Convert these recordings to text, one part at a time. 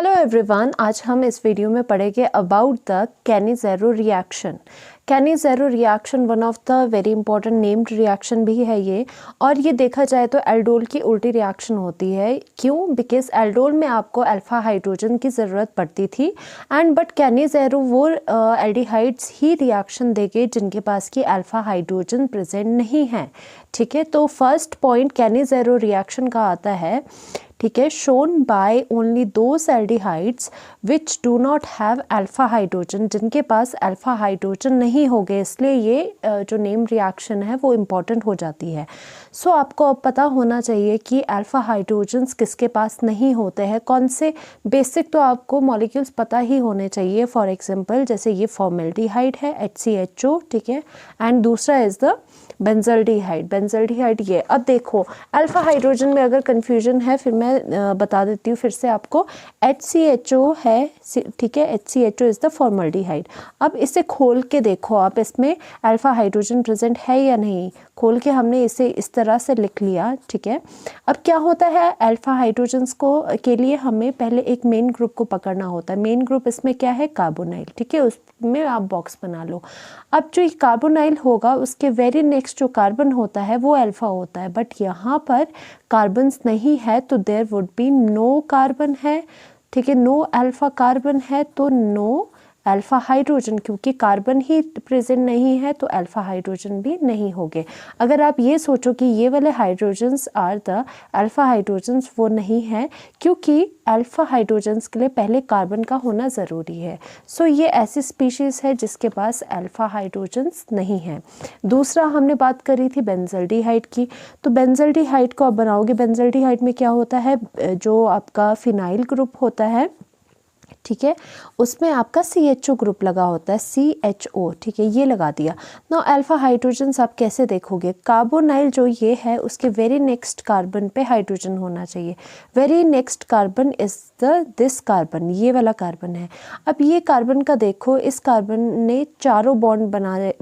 Hello everyone, आज हम इस वीडियो में पढ़ेंगे about the Cannizzaro reaction. कैनिज़ेरो reaction one of the very important named reaction भी है ये, और ये देखा जाए तो एल्डोल की उल्टी रिएक्शन होती है। क्यों? बिकॉज एल्डोल में आपको अल्फा हाइड्रोजन की ज़रूरत पड़ती थी एंड बट कैनिज़ेरो वो एल्डिहाइड्स ही रिएक्शन देंगे जिनके पास की अल्फा हाइड्रोजन प्रेजेंट नहीं है। ठीक है, तो फर्स्ट पॉइंट कैनिज़ेरो रिएक्शन का आता है, ठीक है, shown by only those aldehydes which do not have alpha hydrogen, जिनके पास अल्फा हाइड्रोजन नहीं होंगे, इसलिए ये जो नेम रिएक्शन है वो इम्पॉर्टेंट हो जाती है। सो आपको अब पता होना चाहिए कि अल्फा हाइड्रोजन्स किसके पास नहीं होते हैं, कौन से बेसिक तो आपको मॉलिक्यूल्स पता ही होने चाहिए। फॉर एग्जांपल जैसे ये फॉर्मेल्डिहाइड है HCHO, ठीक है, एंड दूसरा इज द बेंजल्डिहाइड ये। अब देखो अल्फा हाइड्रोजन में अगर कंफ्यूजन है फिर मैं बता देती हूँ फिर से आपको। HCHO है, ठीक है, HCHO इज़ द फॉर्मल्डिहाइड। अब इसे खोल के देखो आप, इसमें अल्फा हाइड्रोजन प्रेजेंट है या नहीं। खोल के हमने इसे इस तरह से लिख लिया, ठीक है। अब क्या होता है, अल्फा हाइड्रोजन्स को के लिए हमें पहले एक मेन ग्रुप को पकड़ना होता है। मेन ग्रुप इसमें क्या है, कार्बोनाइल, ठीक है, उसमें आप बॉक्स बना लो। अब जो कार्बोनाइल होगा उसके वेरी नेक्स्ट जो कार्बन होता है वो अल्फा होता है, बट यहाँ पर कार्बन्स नहीं है तो there would be no carbon है, ठीक है, नो अल्फा कार्बन है तो नो अल्फा हाइड्रोजन, क्योंकि कार्बन ही प्रेजेंट नहीं है तो अल्फा हाइड्रोजन भी नहीं होंगे। अगर आप ये सोचो कि ये वाले hydrogens are the alpha hydrogens, वो नहीं है, क्योंकि अल्फा हाइड्रोजन्स के लिए पहले कार्बन का होना ज़रूरी है। सो ये ऐसी स्पीशीज़ है जिसके पास अल्फा हाइड्रोजन्स नहीं है। दूसरा हमने बात करी थी बेंजल्डिहाइड की, तो बेंजल्डिहाइड को आप बनाओगे, बेंजल्डिहाइड में क्या होता है, जो आपका फिनाइल ग्रुप होता है, ठीक है, उसमें आपका CHO ग्रुप लगा होता है, CHO, ठीक है, ये लगा दिया। ना अल्फा हाइड्रोजन्स आप कैसे देखोगे, कार्बोनाइल जो ये है उसके वेरी नेक्स्ट कार्बन पे हाइड्रोजन होना चाहिए। Very next carbon is this carbon, ये वाला कार्बन है। अब ये कार्बन का देखो, इस कार्बन ने चारों बॉन्ड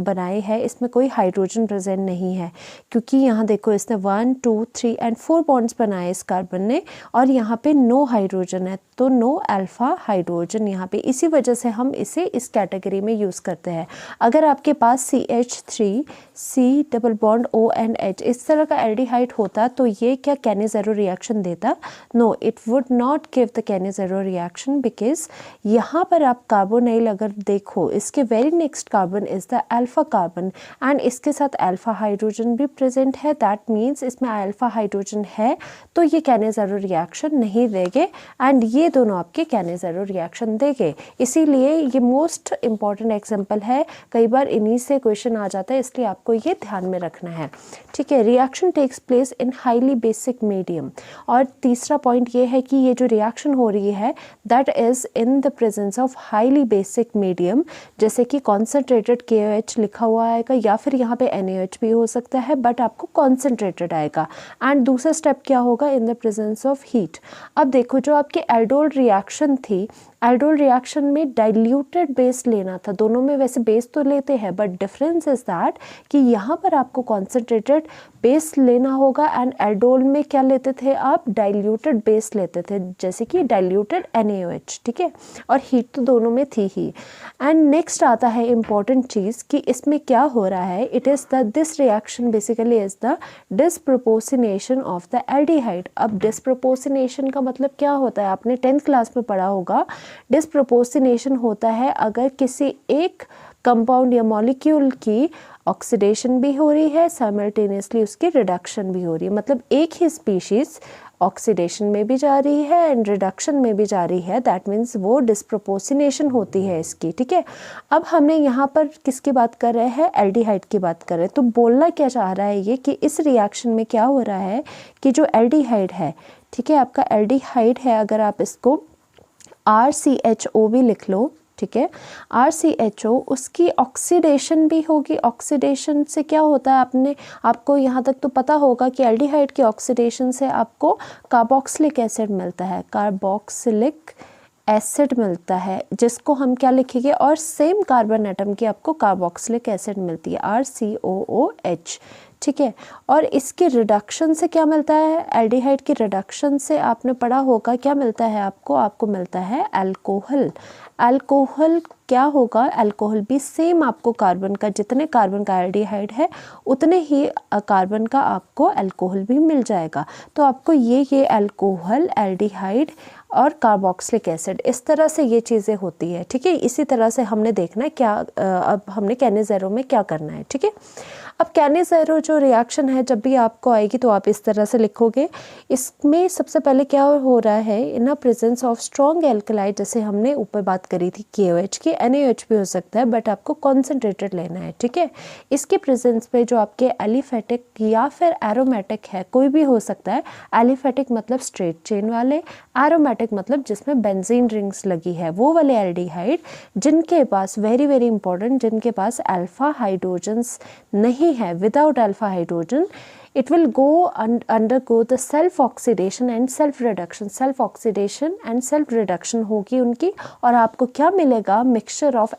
बनाए हैं, इसमें कोई हाइड्रोजन प्रेजेंट नहीं है, क्योंकि यहाँ देखो इसने 1 2 3 एंड 4 बॉन्ड्स बनाए इस कार्बन ने, और यहाँ पे नो हाइड्रोजन है तो नो अल्फा हाइड्रोजन यहाँ पे। इसी वजह से हम इसे इस कैटेगरी में यूज़ करते हैं। अगर आपके पास CH3 C double bond ONH इस तरह का एल्डिहाइड होता तो ये क्या कैनिज़ेरो रिएक्शन देता? No, it would not give the Cannizzaro reaction, because यहाँ पर आप कार्बोनाइल अगर देखो, इसके very next carbon is the alpha carbon and इसके साथ अल्फा हाइड्रोजन भी प्रेजेंट है। दैट मीन्स इसमें अल्फा हाइड्रोजन है तो ये कैनिज़ेरो रिएक्शन नहीं देंगे एंड ये दोनों आपके कैनिज़ेरो रिएक्शन देंगे। इसीलिए ये मोस्ट इंपॉर्टेंट एग्जांपल है, कई बार इन्हीं से क्वेश्चन आ जाता है, इसलिए आपको ये ध्यान में रखना है, ठीक है। Reaction takes place in highly basic medium, और तीसरा पॉइंट ये है कि ये जो रिएक्शन हो रही है that is in the presence of highly basic medium, जैसे कि कॉन्सेंट्रेटेड KOH लिखा हुआ आएगा या फिर यहाँ पे NaOH भी हो सकता है, बट आपको कॉन्सेंट्रेटेड आएगा। एंड दूसरा स्टेप क्या होगा, in the presence of heat. अब देखो जो आपके एल्डोल रिएक्शन थी, एल्डोल रिएक्शन में डाइल्यूटेड बेस लेना था, दोनों में वैसे बेस तो लेते हैं बट डिफरेंस इज दैट कि यहाँ पर आपको कॉन्सेंट्रेटेड बेस लेना होगा एंड एल्डोल में क्या लेते थे आप, डाइल्यूटेड बेस लेते थे, जैसे कि डाइल्यूटेड NaOH, ठीक है, और हीट तो दोनों में थी ही। एंड नेक्स्ट आता है इम्पॉर्टेंट चीज़ कि इसमें क्या हो रहा है, it is the this reaction basically is the disproportionation of the aldehyde. अब डिसप्रोपोर्शनेशन का मतलब क्या होता है, आपने 10th क्लास में पढ़ा होगा। डिसप्रोपोर्शनेशन होता है अगर किसी एक कंपाउंड या मॉलिक्यूल की ऑक्सीडेशन भी हो रही है, साइमल्टेनियसली उसकी रिडक्शन भी हो रही है, मतलब एक ही स्पीशीज़ ऑक्सीडेशन में भी जा रही है एंड रिडक्शन में भी जा रही है, दैट मीन्स वो डिसप्रोपोर्शनेशन होती है इसकी, ठीक है। अब हमने यहाँ पर किसकी बात कर रहे हैं, एल्डिहाइड की बात कर रहे हैं। तो बोलना क्या चाह रहा है ये कि इस रिएक्शन में क्या हो रहा है कि जो एल्डिहाइड है, ठीक है, आपका एल्डिहाइड है, अगर आप इसको RCHO भी लिख लो, ठीक है, RCHO, उसकी ऑक्सीडेशन भी होगी। ऑक्सीडेशन से क्या होता है, आपको यहाँ तक तो पता होगा कि एल्डिहाइड की ऑक्सीडेशन से आपको कार्बोक्सिलिक एसिड मिलता है, कार्बोक्सिलिक एसिड मिलता है, जिसको हम क्या लिखेंगे, और सेम कार्बन एटम की आपको कार्बोक्सिलिक एसिड मिलती है, RCOOH, ठीक है। और इसके रिडक्शन से क्या मिलता है, एल्डिहाइड के रिडक्शन से आपने पढ़ा होगा क्या मिलता है आपको मिलता है अल्कोहल। अल्कोहल क्या होगा, अल्कोहल भी सेम आपको कार्बन का, जितने कार्बन का एल्डिहाइड है उतने ही कार्बन का आपको अल्कोहल भी मिल जाएगा। तो आपको ये अल्कोहल, एल्डिहाइड और कार्बोक्सिलिक एसिड, इस तरह से ये चीज़ें होती है, ठीक है। इसी तरह से हमने देखना है क्या, अब हमने कैनेज़ेरो में क्या करना है, ठीक है। अब कैनेज़ेरो जो रिएक्शन है जब भी आपको आएगी तो आप इस तरह से लिखोगे। इसमें सबसे पहले क्या हो रहा है, इन अ प्रेजेंस ऑफ स्ट्रॉन्ग एल्कलाइड, जैसे हमने ऊपर बात करी थी KOH की, NaOH भी हो सकता है बट आपको कॉन्सेंट्रेटेड लेना है, ठीक है। इसके प्रेजेंस पे जो आपके एलिफेटिक या फिर एरोमेटिक है, कोई भी हो सकता है। एलिफेटिक मतलब स्ट्रेट चेन वाले, एरोमेटिक मतलब जिसमें बेंजीन रिंग्स लगी है, वो वाले एल्डिहाइड जिनके पास वेरी इंपॉर्टेंट, जिनके पास अल्फा हाइड्रोजन्स नहीं है, without alpha hydrogen it will go undergo the self oxidation and self reduction, self oxidation and self reduction होगी उनकी, और आपको क्या मिलेगा, मिक्सचर ऑफ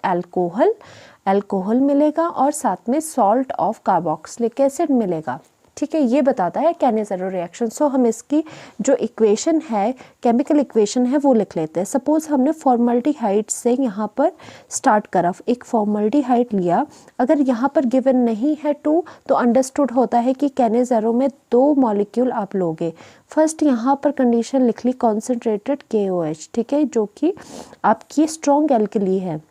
अल्कोहल मिलेगा और साथ में सॉल्ट ऑफ कार्बोक्सिलिक एसिड मिलेगा, ठीक है। ये बताता है कैनेज़ेरो रिएक्शन। सो हम इसकी जो इक्वेशन है, केमिकल इक्वेशन है, वो लिख लेते हैं। सपोज हमने फॉर्मल्डिहाइड से यहाँ पर स्टार्ट करा, एक फॉर्मल्डिहाइड लिया, अगर यहाँ पर गिवन नहीं है 2 तो अंडरस्टूड होता है कि कैनेज़ेरो में 2 मॉलिक्यूल आप लोगे। फर्स्ट यहाँ पर कंडीशन लिख ली कॉन्सेंट्रेटेड KOH, ठीक है, जो कि आपकी स्ट्रॉन्ग एल्कली है,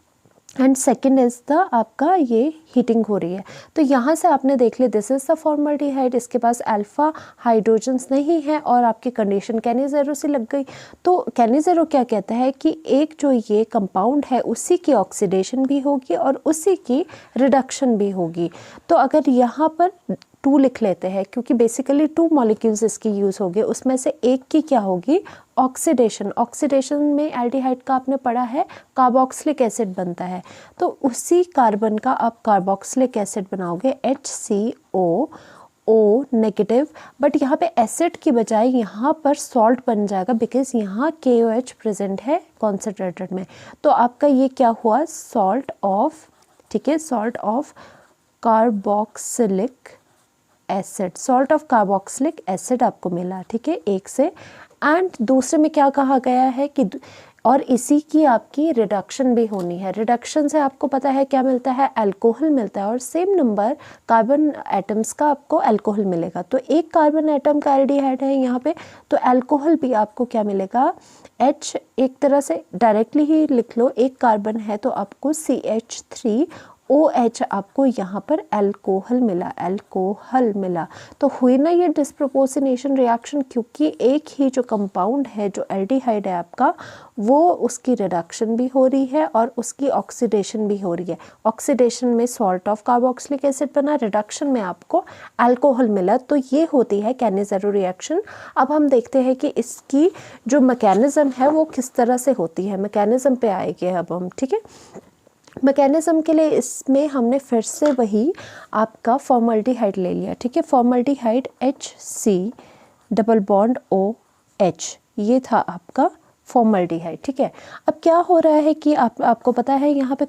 एंड सेकेंड इज द आपका ये हीटिंग हो रही है। तो यहाँ से आपने देख लिया दिस इज द फॉर्मल्डिहाइड, इसके पास अल्फा हाइड्रोजन्स नहीं है और आपकी कंडीशन कैनेज़ेरो से लग गई। तो कैनेज़ेरो क्या कहता है कि एक जो ये कंपाउंड है उसी की ऑक्सीडेशन भी होगी और उसी की रिडक्शन भी होगी। तो अगर यहाँ पर 2 लिख लेते हैं, क्योंकि बेसिकली 2 मॉलिक्यूल्स इसकी यूज़ होगी, उसमें से एक की क्या होगी, ऑक्सीडेशन। ऑक्सीडेशन में एल्डिहाइड का आपने पढ़ा है कार्बोक्सिलिक एसिड बनता है, तो उसी कार्बन का आप कार्बोक्सिलिक एसिड बनाओगे HCOO नेगेटिव, बट यहाँ पे एसिड की बजाय यहाँ पर सॉल्ट बन जाएगा, बिकॉज यहाँ KOH प्रेजेंट है कॉन्सेंट्रेटेड में। तो आपका ये क्या हुआ, सॉल्ट ऑफ, ठीक है, salt of carboxylic acid, salt of carboxylic acid आपको मिला, ठीक है, एक से। एंड दूसरे में क्या कहा गया है कि और इसी की आपकी रिडक्शन भी होनी है। रिडक्शन से आपको पता है क्या मिलता है, अल्कोहल मिलता है, और सेम नंबर कार्बन एटम्स का आपको अल्कोहल मिलेगा। तो एक कार्बन एटम का एल्डिहाइड है यहाँ पे, तो अल्कोहल भी आपको क्या मिलेगा, H, एक तरह से डायरेक्टली ही लिख लो, एक कार्बन है तो आपको CH3OH आपको यहाँ पर अल्कोहल मिला। तो हुई ना ये डिस्प्रोपोर्शनेशन रिएक्शन, क्योंकि एक ही जो कंपाउंड है, जो एल्डिहाइड है आपका, वो उसकी रिडक्शन भी हो रही है और उसकी ऑक्सीडेशन भी हो रही है। ऑक्सीडेशन में सॉल्ट ऑफ कार्बोक्सिलिक एसिड बना, रिडक्शन में आपको अल्कोहल मिला। तो ये होती है कैनेज़ेरो रिएक्शन। अब हम देखते हैं कि इसकी जो मैकेनिज्म है वो किस तरह से होती है। मैकेनिज्म पे आएंगे अब हम, ठीक है। मैकेनिज्म के लिए इसमें हमने फिर से वही आपका फॉर्मल्डिहाइड ले लिया, ठीक है। Formaldehyde HC double bond OH, ये था आपका फॉर्मल्डिहाइड, ठीक है। अब क्या हो रहा है कि आपको पता है यहाँ पे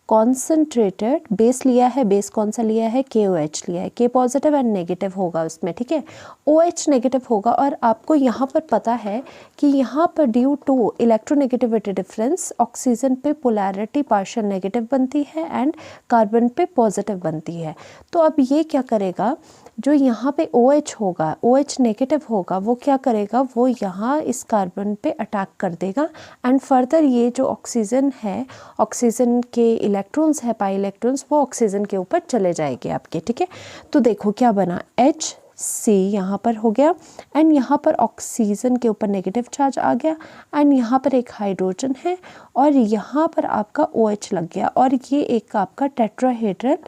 कॉन्सेंट्रेटेड बेस लिया है। बेस कौन सा लिया है, KOH लिया है। K पॉजिटिव एंड नेगेटिव होगा उसमें, ठीक है। OH नेगेटिव होगा, और आपको यहाँ पर पता है कि यहाँ पर due to electronegativity difference oxygen पे पोलैरिटी पार्शियल नेगेटिव बनती है एंड कार्बन पे पॉजिटिव बनती है। तो अब ये क्या करेगा, जो यहाँ पे OH होगा, OH नेगेटिव होगा, वो क्या करेगा, वो यहाँ इस कार्बन पे अटैक कर देगा एंड फर्दर ये जो ऑक्सीजन है, ऑक्सीजन के इलेक्ट्रॉन्स है, पाई इलेक्ट्रॉन्स, वो ऑक्सीजन के ऊपर चले जाएंगे आपके, ठीक है। तो देखो क्या बना, HC यहाँ पर हो गया एंड यहाँ पर ऑक्सीजन के ऊपर नेगेटिव चार्ज आ गया एंड यहाँ पर एक हाइड्रोजन है और यहाँ पर आपका OH लग गया और ये एक आपका टेट्राहेड्रल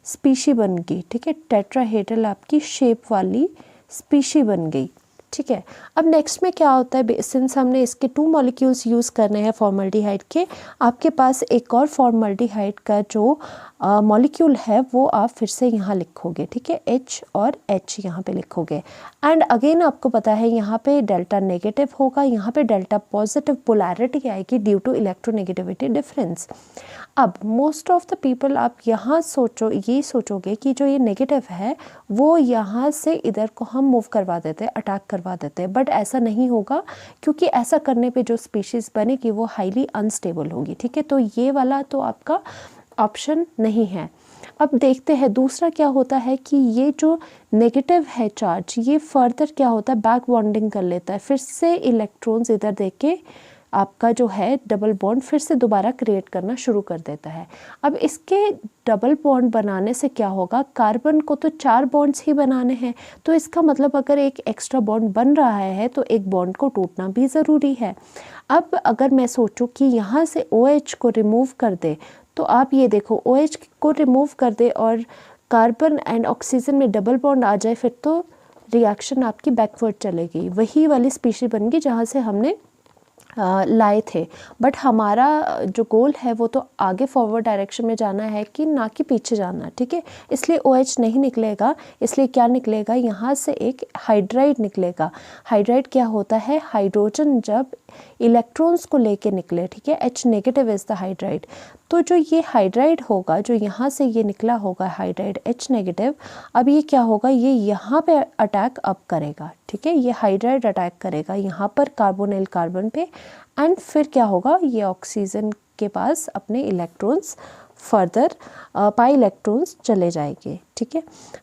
स्पीशी बन गई, ठीक है। टेट्राहेड्रल आपकी शेप वाली स्पीशी बन गई, ठीक है। अब नेक्स्ट में क्या होता है, सिंस हमने इसके 2 मॉलिक्यूल्स यूज़ करने हैं फॉर्मल्डिहाइड के, आपके पास एक और फॉर्मल्डिहाइड का जो मॉलिक्यूल है वो आप फिर से यहाँ लिखोगे, ठीक है, H और H यहाँ पे लिखोगे। एंड अगेन आपको पता है यहाँ पे डेल्टा नेगेटिव होगा, यहाँ पे डेल्टा पॉजिटिव पोलैरिटी आएगी ड्यू टू इलेक्ट्रोनेगेटिविटी डिफरेंस। अब मोस्ट ऑफ द पीपल आप यहाँ ये सोचोगे कि जो ये नेगेटिव है वो यहाँ से इधर को हम मूव करवा देते हैं, अटैक करवा देते हैं, बट ऐसा नहीं होगा, क्योंकि ऐसा करने पे जो स्पीशीज़ बनेगी वो हाईली अनस्टेबल होगी, ठीक है। तो ये वाला तो आपका ऑप्शन नहीं है। अब देखते हैं दूसरा क्या होता है कि ये जो नेगेटिव है चार्ज, ये फर्दर क्या होता है, बैक बॉन्डिंग कर लेता है, फिर से इलेक्ट्रॉन्स इधर दे के आपका जो है डबल बॉन्ड फिर से दोबारा क्रिएट करना शुरू कर देता है। अब इसके डबल बॉन्ड बनाने से क्या होगा, कार्बन को तो 4 बॉन्ड्स ही बनाने हैं, तो इसका मतलब अगर एक एक्स्ट्रा बॉन्ड बन रहा है तो एक बॉन्ड को टूटना भी ज़रूरी है। अब अगर मैं सोचूं कि यहाँ से OH को रिमूव कर दे, तो आप ये देखो OH को रिमूव कर दे और कार्बन एंड ऑक्सीजन में डबल बॉन्ड आ जाए, फिर तो रिएक्शन आपकी बैकवर्ड चलेगी, वही वाली स्पीशी बनेगी जहाँ से हमने लाए थे। बट हमारा जो गोल है वो तो आगे फॉरवर्ड डायरेक्शन में जाना है कि ना कि पीछे जाना, ठीक है। इसलिए OH नहीं निकलेगा, इसलिए क्या निकलेगा, यहाँ से एक हाइड्राइड निकलेगा। हाइड्राइड क्या होता है, हाइड्रोजन जब इलेक्ट्रॉन्स को लेके निकले, ठीक है, H negative is the hydride. तो जो ये हाइड्राइड होगा, जो यहाँ से ये निकला होगा हाइड्राइड H नेगेटिव, अब ये क्या होगा, ये यहाँ पे अटैक अब करेगा, ठीक है, ये हाइड्राइड अटैक करेगा यहाँ पर कार्बोनिल कार्बन पे, एंड फिर क्या होगा, ये ऑक्सीजन के पास अपने इलेक्ट्रॉन्स फर्दर पाई इलेक्ट्रॉन्स चले जाएंगे, ठीक है।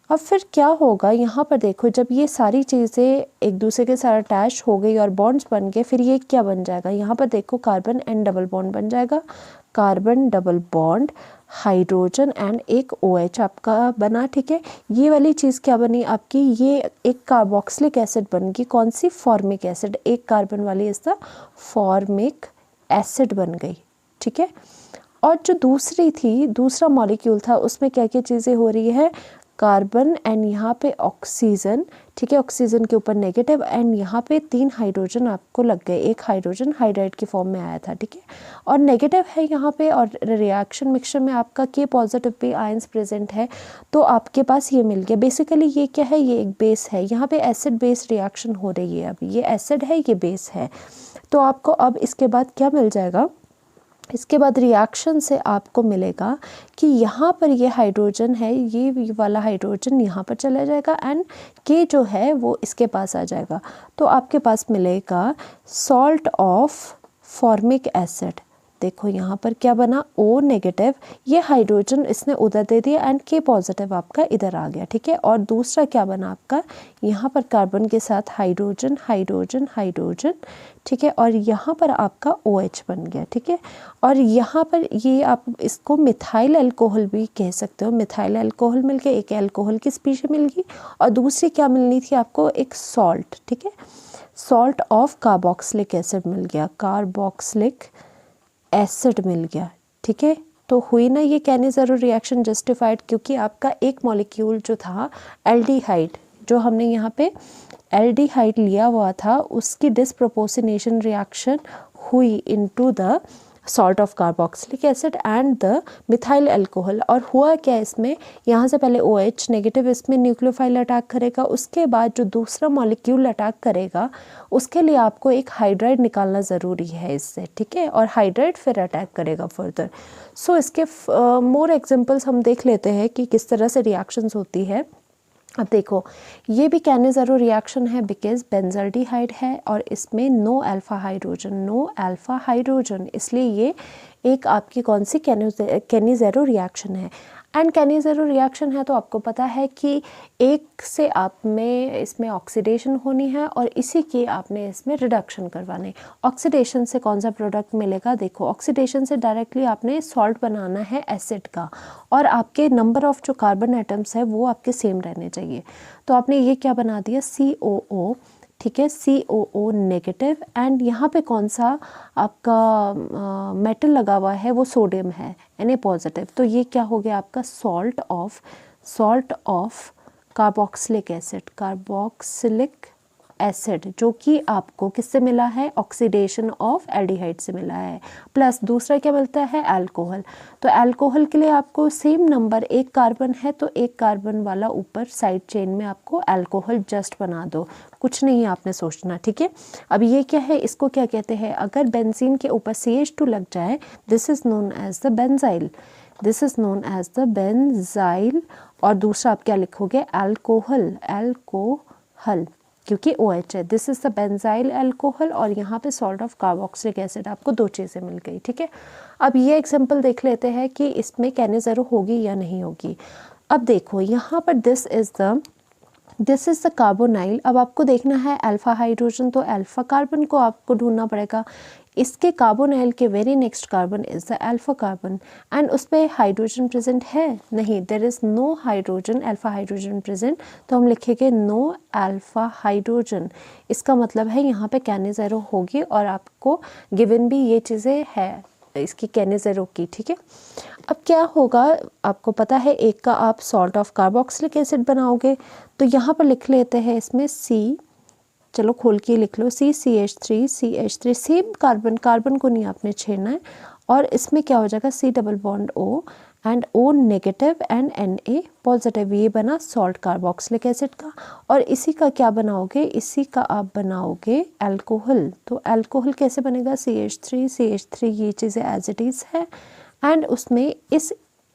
अब फिर क्या होगा, यहाँ पर देखो जब ये सारी चीज़ें एक दूसरे के साथ अटैच हो गई और बॉन्ड्स बन गए, फिर ये क्या बन जाएगा, यहाँ पर देखो कार्बन एंड डबल बॉन्ड बन जाएगा, carbon double bond hydrogen and एक OH आपका बना, ठीक है। ये वाली चीज़ क्या बनी आपकी, ये एक कार्बोक्सिलिक एसिड बन गई, कौन सी, फॉर्मिक एसिड, एक कार्बन वाली इसका फॉर्मिक एसिड बन गई, ठीक है। और जो दूसरा मॉलिक्यूल था उसमें क्या क्या चीज़ें हो रही है, कार्बन एंड यहाँ पे ऑक्सीजन, ठीक है, ऑक्सीजन के ऊपर नेगेटिव एंड यहाँ पे 3 हाइड्रोजन आपको लग गए, एक हाइड्रोजन हाइड्राइड की फॉर्म में आया था, ठीक है, और नेगेटिव है यहाँ पे, और रिएक्शन मिक्सचर में आपका K positive pay ions present है, तो आपके पास ये मिल गया। बेसिकली ये क्या है, ये एक बेस है, यहाँ पे एसिड बेस रिएक्शन हो रही है, अब ये एसिड है, ये बेस है, तो आपको अब इसके बाद क्या मिल जाएगा, इसके बाद रिएक्शन से आपको मिलेगा कि यहाँ पर ये हाइड्रोजन है, ये वाला हाइड्रोजन यहाँ पर चला जाएगा एंड K जो है वो इसके पास आ जाएगा, तो आपके पास मिलेगा सॉल्ट ऑफ फॉर्मिक एसिड। देखो यहाँ पर क्या बना, O नेगेटिव, ये हाइड्रोजन इसने उधर दे दिया एंड K पॉजिटिव आपका इधर आ गया, ठीक है। और दूसरा क्या बना आपका, यहाँ पर कार्बन के साथ हाइड्रोजन हाइड्रोजन हाइड्रोजन, ठीक है, और यहाँ पर आपका OH बन गया, ठीक है। और यहाँ पर ये आप इसको मिथाइल अल्कोहल भी कह सकते हो, मिथाइल अल्कोहल मिल गया, एक अल्कोहल की स्पीशी मिल गई, और दूसरी क्या मिलनी थी आपको, एक सॉल्ट, ठीक है, सॉल्ट ऑफ कार्बोक्सिलिक एसिड मिल गया, कार्बोक्सिलिक एसिड मिल गया, ठीक है। तो हुई ना ये कैनिज़ेरो रिएक्शन जस्टिफाइड, क्योंकि आपका एक मॉलिक्यूल जो था एल्डिहाइड, जो हमने यहाँ पे एल्डिहाइड लिया हुआ था, उसकी डिसप्रोपोर्शनेशन रिएक्शन हुई into the salt of carboxylic acid and the methyl alcohol. और हुआ क्या इसमें, यहाँ से पहले OH नेगेटिव इसमें न्यूक्लियोफाइल अटैक करेगा, उसके बाद जो दूसरा मॉलिक्यूल अटैक करेगा उसके लिए आपको एक हाइड्राइड निकालना ज़रूरी है इससे, ठीक है, और हाइड्राइड फिर अटैक करेगा फर्दर। सो इसके मोर एग्जांपल्स हम देख लेते हैं कि किस तरह से रिएक्शंस होती है। अब देखो ये भी कैनिज़ेरो रिएक्शन है बिकॉज बेंजल्डिहाइड है और इसमें नो अल्फा हाइड्रोजन, इसलिए ये एक आपकी कौन सी कैनिज़ेरो रिएक्शन है। एंड कैनिज़ेरो रिएक्शन है तो आपको पता है कि एक से आप में इसमें ऑक्सीडेशन होनी है और इसी की आपने इसमें रिडक्शन करवाने। ऑक्सीडेशन से कौन सा प्रोडक्ट मिलेगा, देखो ऑक्सीडेशन से डायरेक्टली आपने सॉल्ट बनाना है एसिड का, और आपके नंबर ऑफ जो कार्बन एटम्स है वो आपके सेम रहने चाहिए। तो आपने ये क्या बना दिया, COO, ठीक है, COO नेगेटिव, एंड यहाँ पे कौन सा आपका मेटल लगा हुआ है वो सोडियम है, Na पॉजिटिव, तो ये क्या हो गया आपका सॉल्ट ऑफ कार्बोक्सिलिक एसिड जो कि आपको किससे मिला है, ऑक्सीडेशन ऑफ एल्डिहाइड से मिला है, प्लस दूसरा क्या मिलता है, अल्कोहल। तो अल्कोहल के लिए आपको सेम नंबर, एक कार्बन है तो एक कार्बन वाला ऊपर साइड चेन में आपको अल्कोहल जस्ट बना दो, कुछ नहीं आपने सोचना, ठीक है। अब ये क्या है, इसको क्या कहते हैं, अगर बेंजीन के ऊपर CH2 लग जाए, this is known as the benzyl, this is known as the benzyl. और दूसरा आप क्या लिखोगे, अल्कोहल, अल्कोहल, क्योंकि OH है, this is the benzyl alcohol. और यहाँ पे सॉल्ट ऑफ कार्बोक्सिलिक एसिड, आपको 2 चीज़ें मिल गई, ठीक है। अब ये एग्जांपल देख लेते हैं कि इसमें कैनेज़ेरो होगी या नहीं होगी। अब देखो यहाँ पर दिस इज़ द कार्बोनाइल। अब आपको देखना है अल्फा हाइड्रोजन, तो अल्फा कार्बन को आपको ढूंढना पड़ेगा। इसके कार्बोनाइल के very next carbon is the alpha carbon, and उस पर हाइड्रोजन प्रेजेंट है नहीं, there is no hydrogen, alpha hydrogen present, तो हम लिखेंगे नो अल्फा हाइड्रोजन। इसका मतलब है यहाँ पे कैनेज़ेरो होगी, और आपको गिवन भी ये चीज़ें है इसकी कैनेज़ेरो की, ठीक है। अब क्या होगा, आपको पता है एक का आप सॉल्ट ऑफ कार्बोक्सिलिक एसिड बनाओगे, तो यहाँ पर लिख लेते हैं इसमें C, चलो खोल के लिख लो, CCH3 सेम कार्बन को नहीं आपने छेड़ना है, और इसमें क्या हो जाएगा, C double bond O and O negative and Na positive, ये बना सॉल्ट कार्बोक्सिलिक एसिड का। और इसी का क्या बनाओगे, इसी का आप बनाओगे अल्कोहल। तो अल्कोहल कैसे बनेगा, CH3 ये चीज़ें एज इट इज़ है, एंड उसमें इस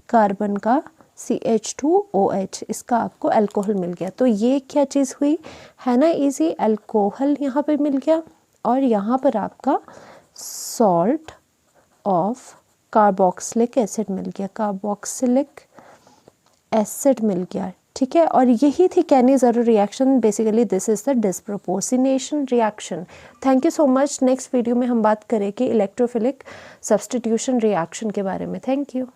कार्बन का CH2OH, इसका आपको अल्कोहल मिल गया। तो ये क्या चीज़ हुई है ना, इजी, अल्कोहल यहाँ पे मिल गया, और यहाँ पर आपका सॉल्ट ऑफ कार्बोक्सिलिक एसिड मिल गया, कार्बोक्सिलिक एसिड मिल गया, ठीक है। और यही थी Cannizzaro reaction, basically this is the disproportionation reaction. Thank you so much. Next video में हम बात करेंगे इलेक्ट्रोफिलिक सब्स्टिट्यूशन रिएक्शन के बारे में। Thank you.